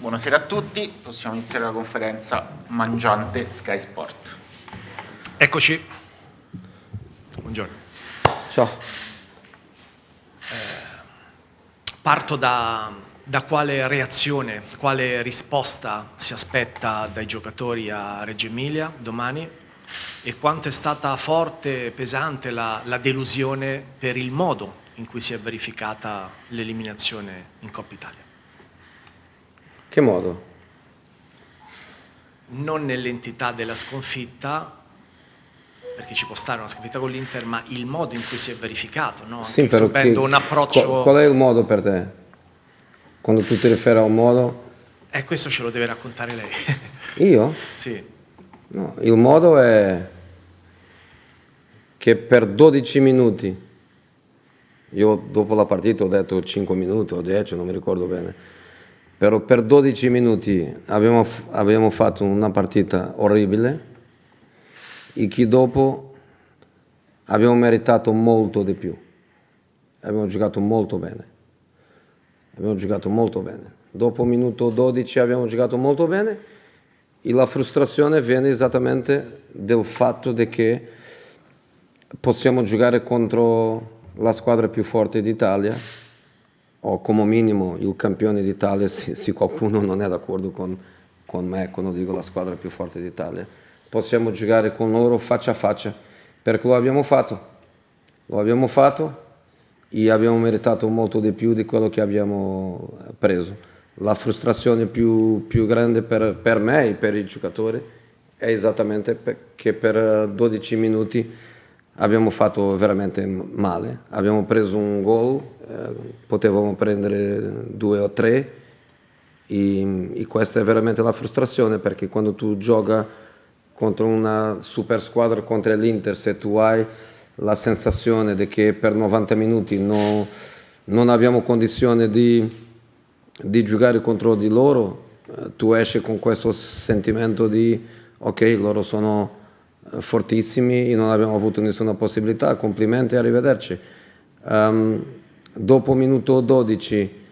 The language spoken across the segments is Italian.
Buonasera a tutti, possiamo iniziare la conferenza mangiante Sky Sport. Eccoci. Buongiorno. Ciao. Parto da quale reazione, quale risposta si aspetta dai giocatori a Reggio Emilia domani e quanto è stata forte e pesante la delusione per il modo in cui si è verificata l'eliminazione in Coppa Italia. Che modo? Non nell'entità della sconfitta, perché ci può stare una sconfitta con l'Inter, ma il modo in cui si è verificato, no? Anche sì, però subendo un approccio... Qual è il modo per te? Quando tu ti riferi a un modo? Questo ce lo deve raccontare lei. Io? Sì. No, il modo è che per 12 minuti, io dopo la partita ho detto 5 minuti o 10, non mi ricordo bene, però per 12 minuti abbiamo fatto una partita orribile e che dopo abbiamo meritato molto di più. Abbiamo giocato molto bene. Dopo minuto 12 abbiamo giocato molto bene e la frustrazione viene esattamente dal fatto di che possiamo giocare contro la squadra più forte d'Italia o come minimo il campione d'Italia, se qualcuno non è d'accordo con me quando dico la squadra più forte d'Italia. Possiamo giocare con loro faccia a faccia, perché lo abbiamo fatto e abbiamo meritato molto di più di quello che abbiamo preso. La frustrazione più grande per me e per i giocatori è esattamente che per 12 minuti abbiamo fatto veramente male. Abbiamo preso un gol, potevamo prendere 2 o 3 e questa è veramente la frustrazione, perché quando tu gioca contro una super squadra, contro l'Inter, se tu hai la sensazione di che per 90 minuti non abbiamo condizione di giocare contro di loro, tu esci con questo sentimento di ok, loro sono fortissimi e non abbiamo avuto nessuna possibilità, complimenti e arrivederci. Dopo minuto 12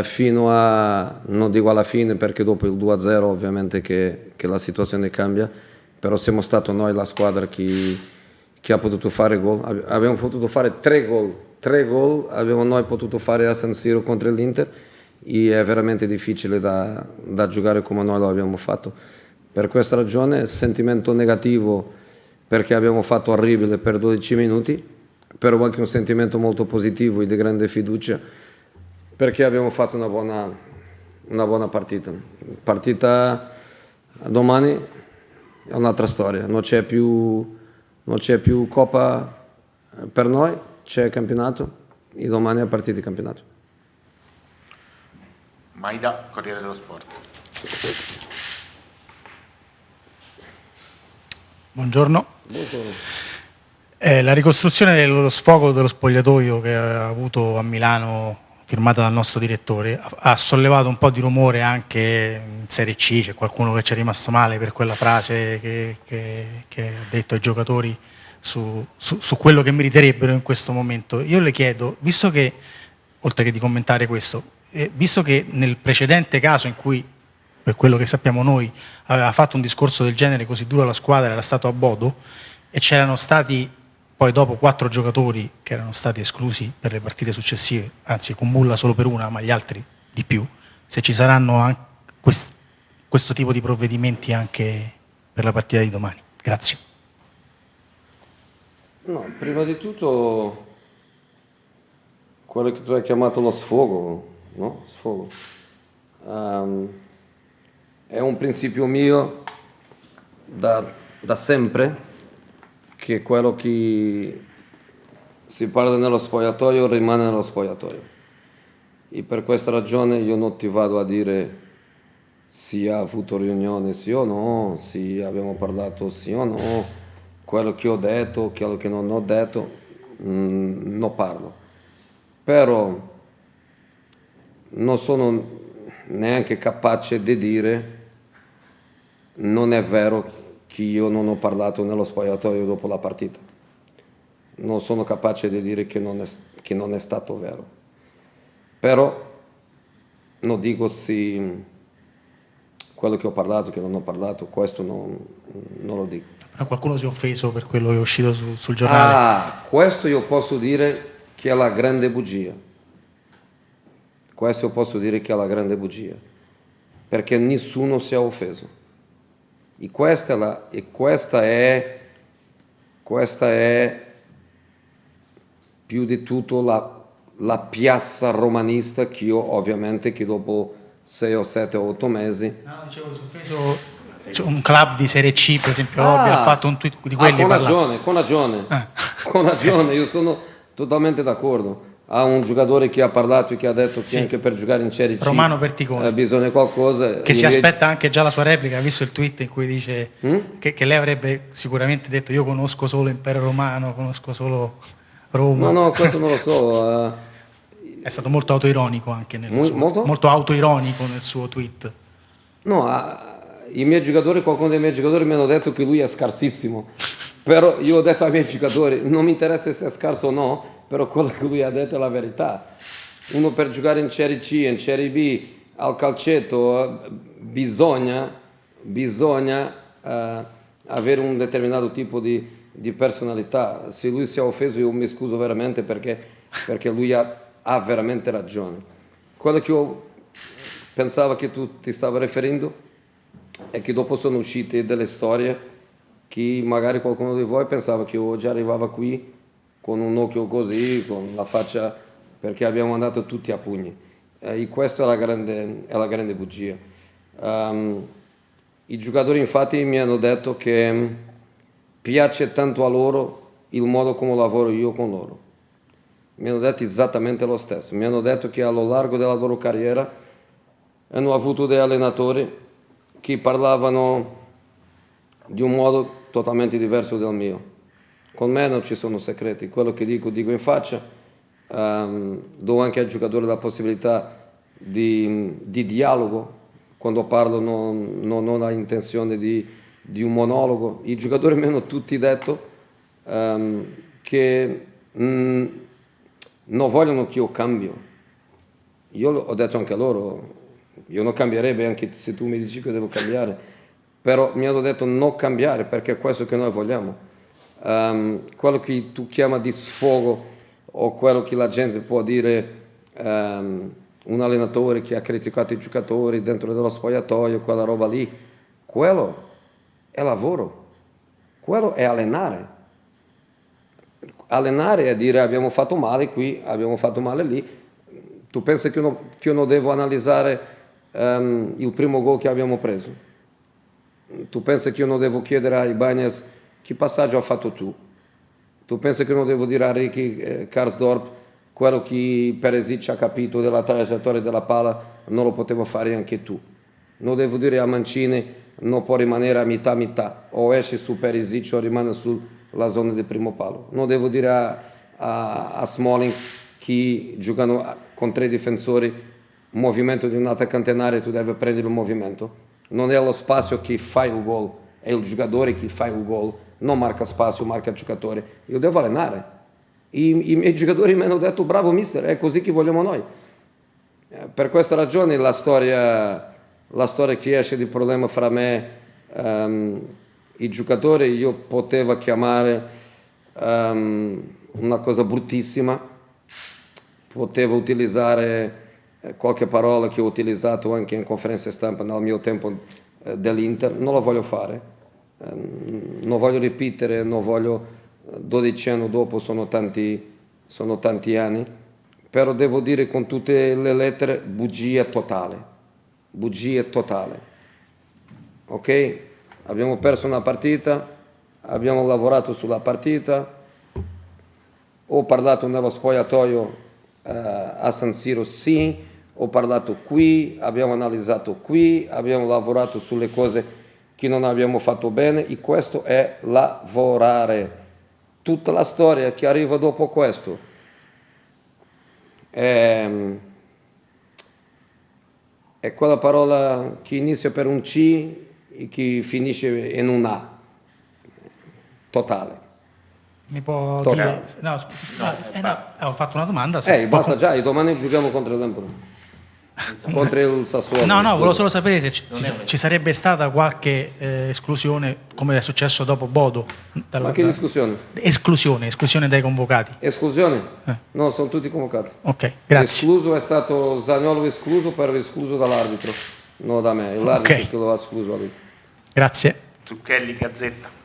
fino a, non dico alla fine perché dopo il 2-0 ovviamente che la situazione cambia, però siamo stati noi la squadra che ha potuto fare gol. Abbiamo potuto fare 3 gol abbiamo noi potuto fare a San Siro contro l'Inter e è veramente difficile da giocare come noi lo abbiamo fatto. Per questa ragione sentimento negativo perché abbiamo fatto orribile per 12 minuti, però anche un sentimento molto positivo e di grande fiducia perché abbiamo fatto una buona partita. Partita domani è un'altra storia, non c'è più Coppa per noi, c'è campionato e domani è partita di campionato. Maida, Corriere dello Sport. Buongiorno. La ricostruzione dello sfogo dello spogliatoio che ha avuto a Milano, firmata dal nostro direttore, ha sollevato un po' di rumore anche in Serie C. C'è qualcuno che ci è rimasto male per quella frase che ha detto ai giocatori su quello che meriterebbero in questo momento. Io le chiedo, visto che, oltre che di commentare questo, visto che nel precedente caso in cui, per quello che sappiamo noi, aveva fatto un discorso del genere così duro alla squadra, era stato a Bodo, e c'erano stati poi dopo 4 giocatori che erano stati esclusi per le partite successive, anzi con Mulla solo per una, ma gli altri di più, se ci saranno anche questo tipo di provvedimenti anche per la partita di domani. Grazie. No, prima di tutto quello che tu hai chiamato lo sfogo, no? Sfogo. È un principio mio da sempre che quello che si parla nello spogliatoio rimane nello spogliatoio. E per questa ragione io non ti vado a dire se ha avuto riunione sì o no, se abbiamo parlato sì o no, quello che ho detto, quello che non ho detto, non parlo. Però non sono neanche capace di dire non è vero che io non ho parlato nello spogliatoio dopo la partita. Non sono capace di dire che non è stato vero. Però non dico se quello che ho parlato, che non ho parlato, questo non lo dico. Però qualcuno si è offeso per quello che è uscito sul giornale. Ah, questo io posso dire che è la grande bugia. Questo io posso dire che è la grande bugia, perché nessuno si è offeso. E questa è più di tutto la piazza romanista che io ovviamente che dopo 6 o 7 o 8 mesi... No, dicevo, si è offeso cioè, un club di Serie C, per esempio, ha fatto un tweet di quelli. Con ragione, io sono totalmente d'accordo. Ha un giocatore che ha parlato e che ha detto che anche per giocare in Serie C Romano Perticone bisogna qualcosa. Che si aspetta anche già la sua replica, ha visto il tweet in cui dice che lei avrebbe sicuramente detto io conosco solo Impero Romano, conosco solo Roma. No, questo non lo so. È stato molto autoironico anche molto autoironico nel suo tweet. No, qualcuno dei miei giocatori mi hanno detto che lui è scarsissimo, però io ho detto ai miei giocatori non mi interessa se è scarso o no, però quello che lui ha detto è la verità. Uno per giocare in Serie C, in Serie B, al calcetto bisogna avere un determinato tipo di personalità. Se lui si è offeso io mi scuso veramente perché lui ha veramente ragione. Quello che io pensavo che tu ti stavi riferendo è che dopo sono uscite delle storie che magari qualcuno di voi pensava che io già arrivava qui con un occhio così, con la faccia, perché abbiamo andato tutti a pugni. E questa è la grande bugia. I giocatori infatti mi hanno detto che piace tanto a loro il modo come lavoro io con loro. Mi hanno detto esattamente lo stesso. Mi hanno detto che allo largo della loro carriera hanno avuto dei allenatori che parlavano di un modo totalmente diverso dal mio. Con me non ci sono segreti, quello che dico in faccia, do anche ai giocatori la possibilità di dialogo, quando parlo non ho l'intenzione di un monologo. I giocatori mi hanno tutti detto che non vogliono che io cambio. Io ho detto anche a loro, io non cambierebbe anche se tu mi dici che devo cambiare, però mi hanno detto non cambiare perché è questo che noi vogliamo. Quello che tu chiama di sfogo o quello che la gente può dire un allenatore che ha criticato i giocatori dentro dello spogliatoio, quella roba lì, quello è lavoro, quello è allenare. Allenare è dire abbiamo fatto male qui, abbiamo fatto male lì. Tu pensi che io non devo analizzare il primo gol che abbiamo preso? Tu pensi che io non devo chiedere a Ibanez che passaggio ha fatto tu? Tu pensi che non devo dire a Ricky Karsdorp quello che Perisic ha capito della traiettoria della palla non lo potevo fare anche tu? Non devo dire a Mancini non può rimanere a metà, o esce su Perisic o rimane sulla zona del primo palo. Non devo dire a Smalling che giocano con 3 difensori movimento di un attaccante in area tu devi prendere il movimento. Non è lo spazio che fa il gol, è il giocatore che fa il gol, non marca spazio, marca giocatore. Io devo allenare. I miei giocatori mi hanno detto bravo mister, è così che vogliamo noi. Per questa ragione la storia che esce di problema fra me i giocatori io potevo chiamare una cosa bruttissima, potevo utilizzare qualche parola che ho utilizzato anche in conferenza stampa nel mio tempo dell'Inter, non lo voglio fare, non voglio ripetere, 12 anni dopo sono tanti anni, però devo dire con tutte le lettere bugia totale, ok? Abbiamo perso una partita, abbiamo lavorato sulla partita, ho parlato nello spogliatoio a San Siro, sì, ho parlato qui, abbiamo analizzato qui, abbiamo lavorato sulle cose che non abbiamo fatto bene e questo è lavorare. Tutta la storia che arriva dopo questo è quella parola che inizia per un C e che finisce in un A, totale. Mi può Totale. dire? No, ho fatto una domanda. Basta già, domani giochiamo contro l'Empoli. contro il Sassuolo. No, scusa. volevo solo sapere se Non è un ci sarebbe stata qualche esclusione, come è successo dopo Bodo. Ma che discussione? Esclusione dai convocati. Esclusione? No, sono tutti convocati. Ok, grazie. Escluso è stato Zaniolo escluso per escluso dall'arbitro, non da me. L'arbitro Ok. che lo ha escluso a lui. Grazie. Zucchelli, Gazzetta.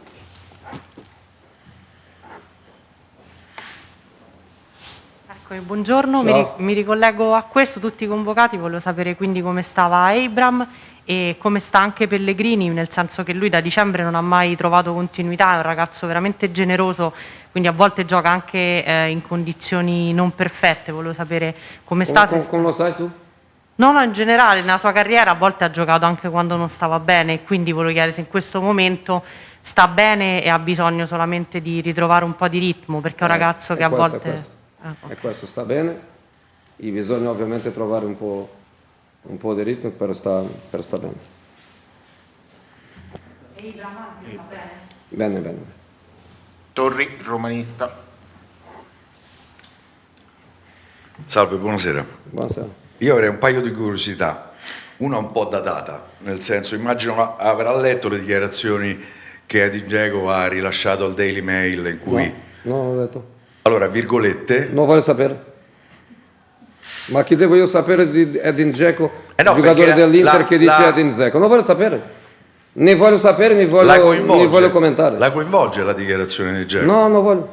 Eccomi, buongiorno, Ciao. mi ricollego a questo, tutti i convocati, volevo sapere quindi come stava Abraham e come sta anche Pellegrini, nel senso che lui da dicembre non ha mai trovato continuità, è un ragazzo veramente generoso, quindi a volte gioca anche in condizioni non perfette, volevo sapere come sta. Come lo sai tu? No, in generale, nella sua carriera a volte ha giocato anche quando non stava bene, quindi volevo chiedere se in questo momento sta bene e ha bisogno solamente di ritrovare un po' di ritmo, perché è un ragazzo è che a questo, volte... è questo. ok. E questo sta bene, e bisogna ovviamente trovare un po' di ritmo per sta bene. E Abraham anche sta bene? Bene, bene. Torri, romanista. Salve, buonasera. Buonasera. Io avrei un paio di curiosità, una un po' datata, nel senso immagino avrà letto le dichiarazioni che Edin Dzeko ha rilasciato al Daily Mail in cui... No, non l'ho detto. Allora, virgolette... Non voglio sapere. Ma chi devo io sapere di Edin Dzeko, no, giocatore perché dell'Inter che dice Edin Dzeko? Non voglio sapere. Ne voglio sapere, ne voglio commentare. La coinvolge la dichiarazione di Dzeko? No, non voglio.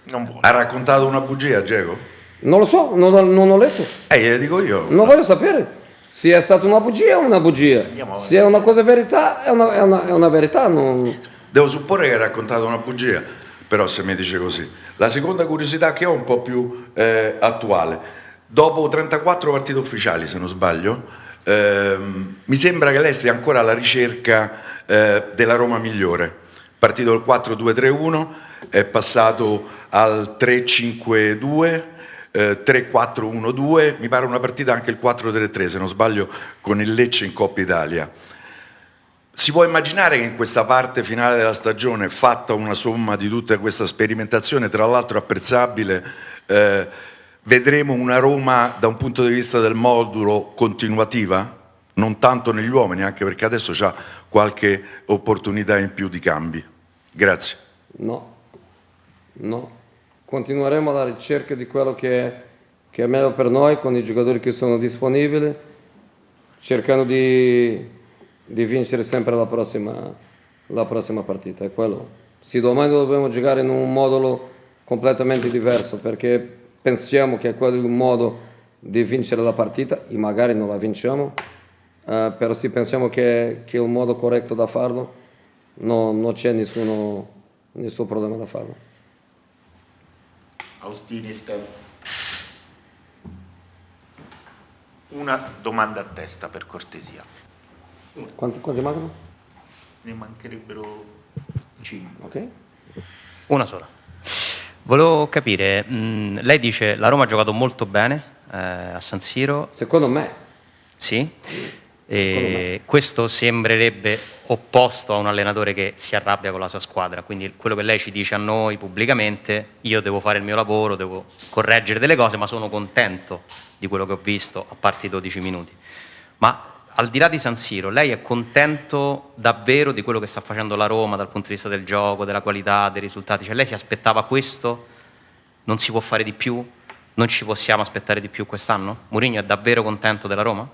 Non vuole. Ha raccontato una bugia a Dzeko? Non lo so, non ho letto. Glielo dico io. Non voglio sapere. Se è stata una bugia, è una bugia. Andiamo avanti. Se è una cosa verità, è una verità. Non... Devo supporre che ha raccontato una bugia, però se mi dice così. La seconda curiosità che ho è un po' più attuale. Dopo 34 partite ufficiali, se non sbaglio, mi sembra che lei stia ancora alla ricerca della Roma migliore. Partito dal 4-2-3-1, è passato al 3-5-2, 3-4-1-2, mi pare una partita anche il 4-3-3, se non sbaglio, con il Lecce in Coppa Italia. Si può immaginare che in questa parte finale della stagione, fatta una somma di tutta questa sperimentazione, tra l'altro apprezzabile, vedremo una Roma da un punto di vista del modulo continuativa? Non tanto negli uomini, anche perché adesso c'ha qualche opportunità in più di cambi. Grazie. No. Continueremo alla ricerca di quello che è meglio per noi, con i giocatori che sono disponibili, cercando di vincere sempre la prossima partita. È quello. Se domani dobbiamo giocare in un modulo completamente diverso, perché pensiamo che è quello il modo di vincere la partita, e magari non la vinciamo, però se pensiamo che è il modo corretto da farlo, non c'è nessun problema da farlo. Austini, il tempo. Una domanda a testa, per cortesia. Quanti mancano? Ne mancherebbero 5. Ok. Una sola. Volevo capire, lei dice la Roma ha giocato molto bene a San Siro, Secondo me. sì, e questo sembrerebbe opposto a un allenatore che si arrabbia con la sua squadra, quindi quello che lei ci dice a noi pubblicamente, io devo fare il mio lavoro, devo correggere delle cose, ma sono contento di quello che ho visto, a parte i 12 minuti. Ma al di là di San Siro, lei è contento davvero di quello che sta facendo la Roma dal punto di vista del gioco, della qualità, dei risultati? Cioè lei si aspettava questo? Non si può fare di più? Non ci possiamo aspettare di più quest'anno? Mourinho è davvero contento della Roma?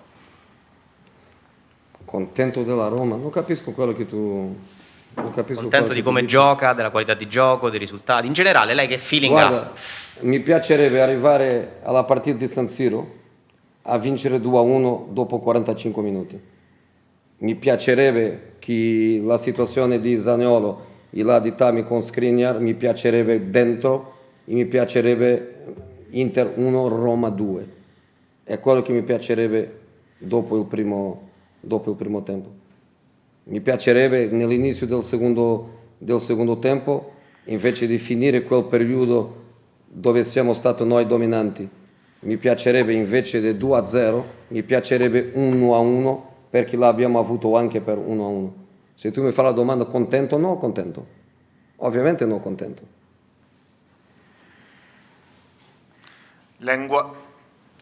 Contento della Roma? Non capisco quello che tu... Non capisco Contento quello di che come tu dici. gioca, della qualità di gioco, dei risultati? In generale, lei che feeling Guarda, mi piacerebbe arrivare alla partita di San Siro a vincere 2-1 dopo 45 minuti. Mi piacerebbe che la situazione di Zaniolo e la di Tami con Skriniar mi piacerebbe dentro, e mi piacerebbe Inter 1, Roma 2. È quello che mi piacerebbe dopo il primo tempo. Mi piacerebbe nell'inizio del secondo tempo, invece di finire quel periodo dove siamo stati noi dominanti, mi piacerebbe invece di 2-0, mi piacerebbe 1-1, perché l'abbiamo avuto anche per 1-1. Se tu mi fai la domanda contento o no, contento. Ovviamente non contento. Lengua,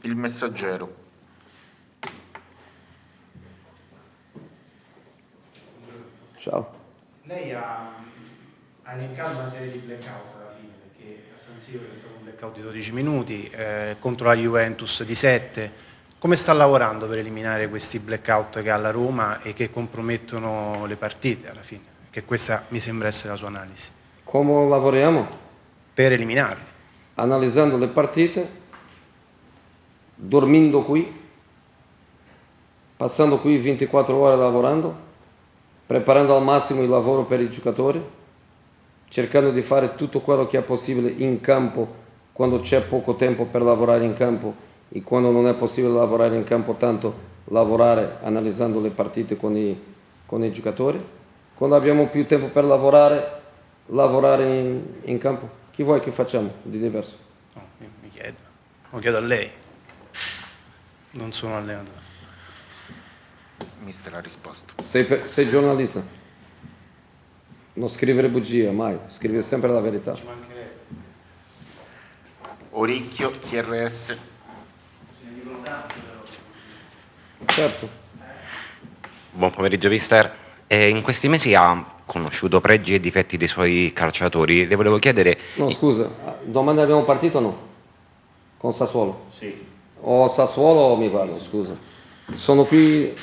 il Messaggero. ciao. Lei ha elencato una serie di blackout alla fine, perché a San Siro è stato un blackout di 12 minuti, contro la Juventus di 7. Come sta lavorando per eliminare questi blackout che ha la Roma e che compromettono le partite alla fine? Che questa mi sembra essere la sua analisi. Come lavoriamo? Per eliminarli. Analizzando le partite, dormendo qui, passando qui 24 ore lavorando, preparando al massimo il lavoro per i giocatori, cercando di fare tutto quello che è possibile in campo quando c'è poco tempo per lavorare in campo e quando non è possibile lavorare in campo tanto lavorare analizzando le partite con i giocatori. Quando abbiamo più tempo per lavorare in campo. Chi vuoi che facciamo di diverso? No, mi chiedo. Lo chiedo a lei. Non sono allenatore. Mister ha risposto. Sei giornalista. Non scrivere bugie, mai. Scrivere sempre la verità. Ci mancherebbe. Oricchio, TRS. Ce ne dicono tanti però. Certo. Buon pomeriggio, mister. In questi mesi ha conosciuto pregi e difetti dei suoi calciatori. Le volevo chiedere... No, scusa, domani abbiamo partito o no? Con Sassuolo? Sì. O Sassuolo o mi vado, scusa. Sono qui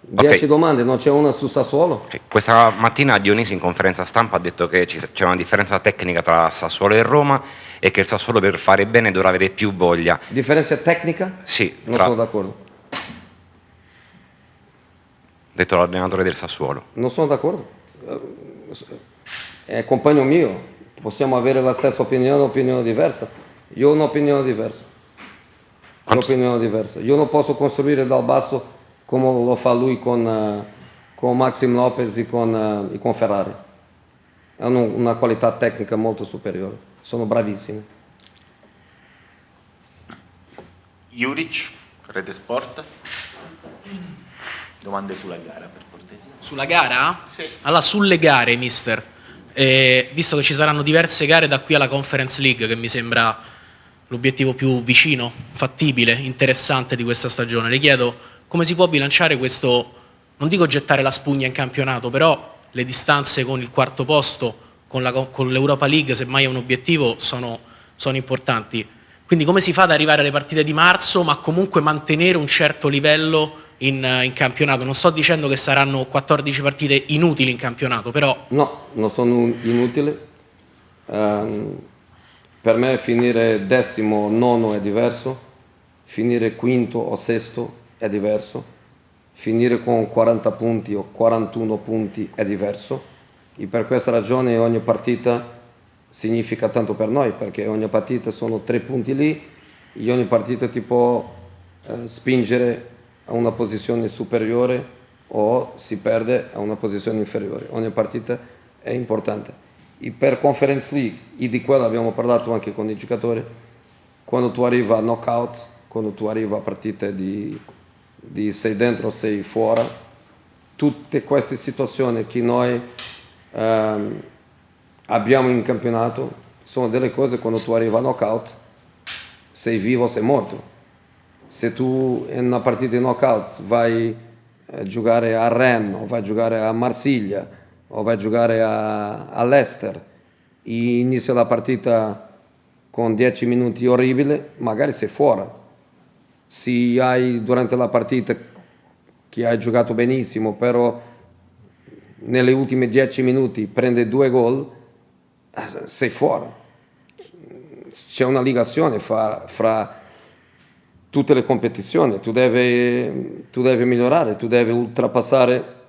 10 domande, non c'è una su Sassuolo? Questa mattina Dionisi in conferenza stampa ha detto che c'è una differenza tecnica tra Sassuolo e Roma e che il Sassuolo per fare bene dovrà avere più voglia. Differenza tecnica? Sì, Non sono d'accordo. detto l'allenatore del Sassuolo. Non sono d'accordo. È compagno mio, possiamo avere la stessa opinione diversa. Io ho un'opinione diversa. Io non posso costruire dal basso come lo fa lui con Maxim Lopez e con Ferrari. Hanno una qualità tecnica molto superiore, sono bravissimi. Juric, Rete Sport. Domande sulla gara, per cortesia. Sulla gara? Sì. Allora, sulle gare, mister, visto che ci saranno diverse gare da qui alla Conference League, che mi sembra l'obiettivo più vicino, fattibile, interessante di questa stagione, le chiedo come si può bilanciare questo, non dico gettare la spugna in campionato, però le distanze con il quarto posto, con l'Europa League, semmai è un obiettivo, sono importanti. Quindi come si fa ad arrivare alle partite di marzo, ma comunque mantenere un certo livello in campionato? Non sto dicendo che saranno 14 partite inutili in campionato, però... No, non sono inutili. Per me finire decimo, nono è diverso, finire quinto o sesto è diverso, finire con 40 punti o 41 punti è diverso e per questa ragione ogni partita significa tanto per noi, perché ogni partita sono 3 punti lì e ogni partita ti può spingere a una posizione superiore o si perde a una posizione inferiore. Ogni partita è importante. E per Conference League, e di quello abbiamo parlato anche con i giocatori, quando tu arrivi a knockout, quando tu arrivi a partite di sei dentro, sei fuori, tutte queste situazioni che noi abbiamo in campionato sono delle cose quando tu arrivi a knockout, sei vivo o sei morto. Se tu in una partita di knockout vai a giocare a Rennes, o vai a giocare a Marsiglia, o vai a giocare all'Ester e inizia la partita con 10 minuti orribili, magari sei fuori. Se hai durante la partita che hai giocato benissimo, però nelle ultime 10 minuti prende 2 gol, sei fuori. C'è una ligazione fra tutte le competizioni, tu devi migliorare, tu devi oltrepassare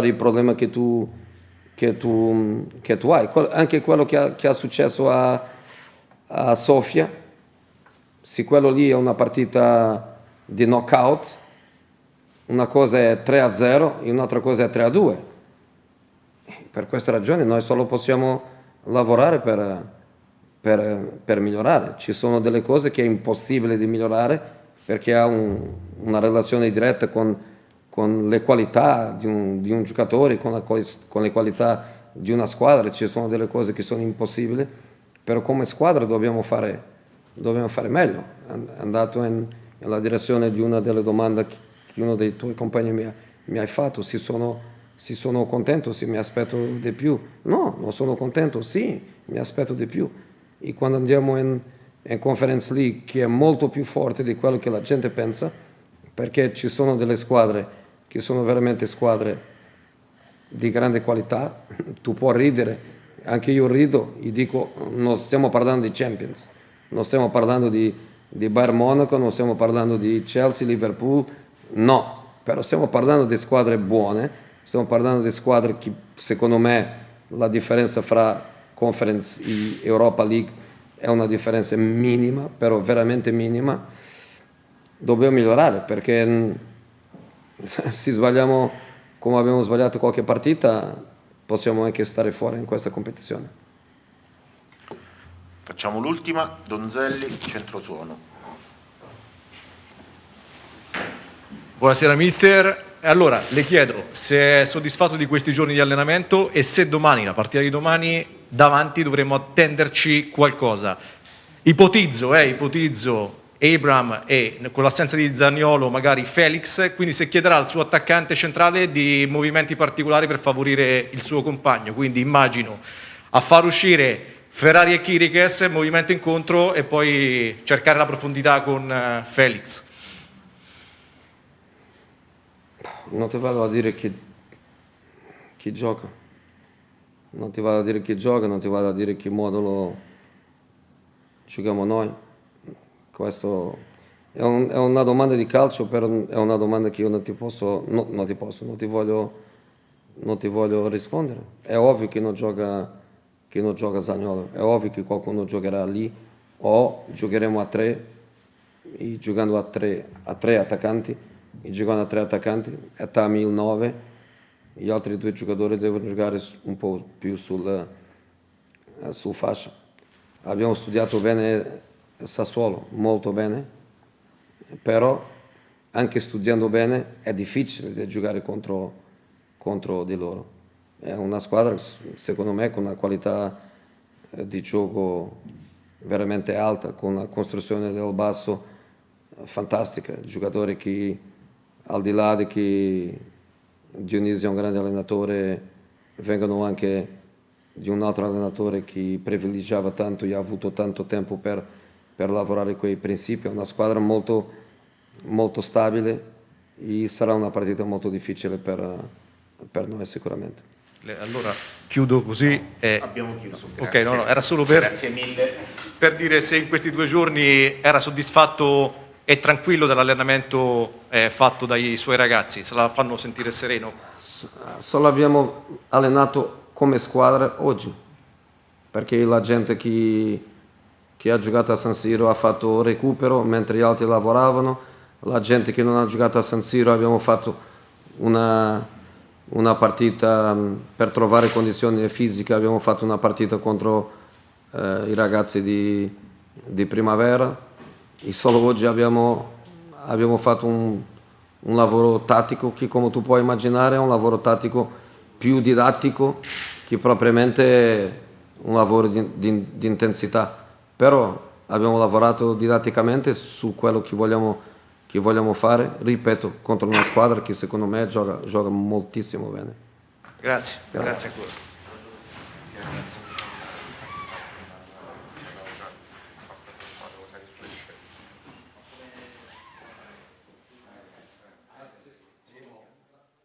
il problema che tu hai. Anche quello che è successo a Sofia, se quello lì è una partita di knockout, una cosa è 3-0 e un'altra cosa è 3-2. Per questa ragione noi solo possiamo lavorare per migliorare. Ci sono delle cose che è impossibile di migliorare perché ha una relazione diretta con le qualità di un giocatore, con le qualità di una squadra. Ci sono delle cose che sono impossibili, però come squadra dobbiamo fare meglio. È andato nella direzione di una delle domande che uno dei tuoi compagni mi ha fatto. Si sono Se sono contento, sì, mi aspetto di più. No, non sono contento, sì, mi aspetto di più. E quando andiamo in Conference League, che è molto più forte di quello che la gente pensa, perché ci sono delle squadre che sono veramente squadre di grande qualità, tu puoi ridere, anche io rido e dico non stiamo parlando di Champions, non stiamo parlando di Bayern Monaco, non stiamo parlando di Chelsea, Liverpool, no, però stiamo parlando di squadre buone, stiamo parlando di squadre che secondo me la differenza fra Conference e Europa League è una differenza minima, però veramente minima. Dobbiamo migliorare perché se sbagliamo come abbiamo sbagliato qualche partita possiamo anche stare fuori in questa competizione. Facciamo l'ultima, Donzelli, centrosuono. Buonasera mister. Allora, le chiedo se è soddisfatto di questi giorni di allenamento e se domani, la partita di domani, davanti dovremmo attenderci qualcosa. Ipotizzo Abraham e con l'assenza di Zaniolo magari Felix, quindi se chiederà al suo attaccante centrale di movimenti particolari per favorire il suo compagno, quindi immagino a far uscire Ferrari e Chiriches, movimento incontro e poi cercare la profondità con Felix. Non ti vado a dire chi gioca, non ti vado a dire chi gioca, non ti vado a dire che modulo giochiamo noi. Questo è una domanda di calcio, però è una domanda che io non ti voglio rispondere. È ovvio che non gioca Zaniolo, è ovvio che qualcuno giocherà lì o giocheremo a tre, e giocando a tre attaccanti. E giocando a tre attaccanti, è Tami il 9, gli altri due giocatori devono giocare un po' più sul fascia. Abbiamo studiato bene Sassuolo, molto bene, però anche studiando bene è difficile da giocare contro di loro. È una squadra, secondo me, con una qualità di gioco veramente alta, con una costruzione del basso fantastica, giocatori che al di là di che Dionisio è un grande allenatore, vengono anche di un altro allenatore che privilegiava tanto e ha avuto tanto tempo per lavorare quei principi. È una squadra molto, molto stabile e sarà una partita molto difficile per noi sicuramente. Allora chiudo così. Abbiamo chiuso. Ok, no, era solo Grazie mille. Per dire se in questi 2 giorni era soddisfatto e tranquillo dell'allenamento fatto dai suoi ragazzi, se la fanno sentire sereno. Solo abbiamo allenato come squadra oggi, perché la gente che ha giocato a San Siro ha fatto recupero mentre gli altri lavoravano, la gente che non ha giocato a San Siro abbiamo fatto una partita per trovare condizioni fisiche, abbiamo fatto una partita contro i ragazzi di primavera. E solo oggi abbiamo fatto un lavoro tattico che, come tu puoi immaginare, è un lavoro tattico più didattico che propriamente un lavoro di intensità. Però abbiamo lavorato didatticamente su quello che vogliamo fare, ripeto, contro una squadra che secondo me gioca moltissimo bene. Grazie ancora.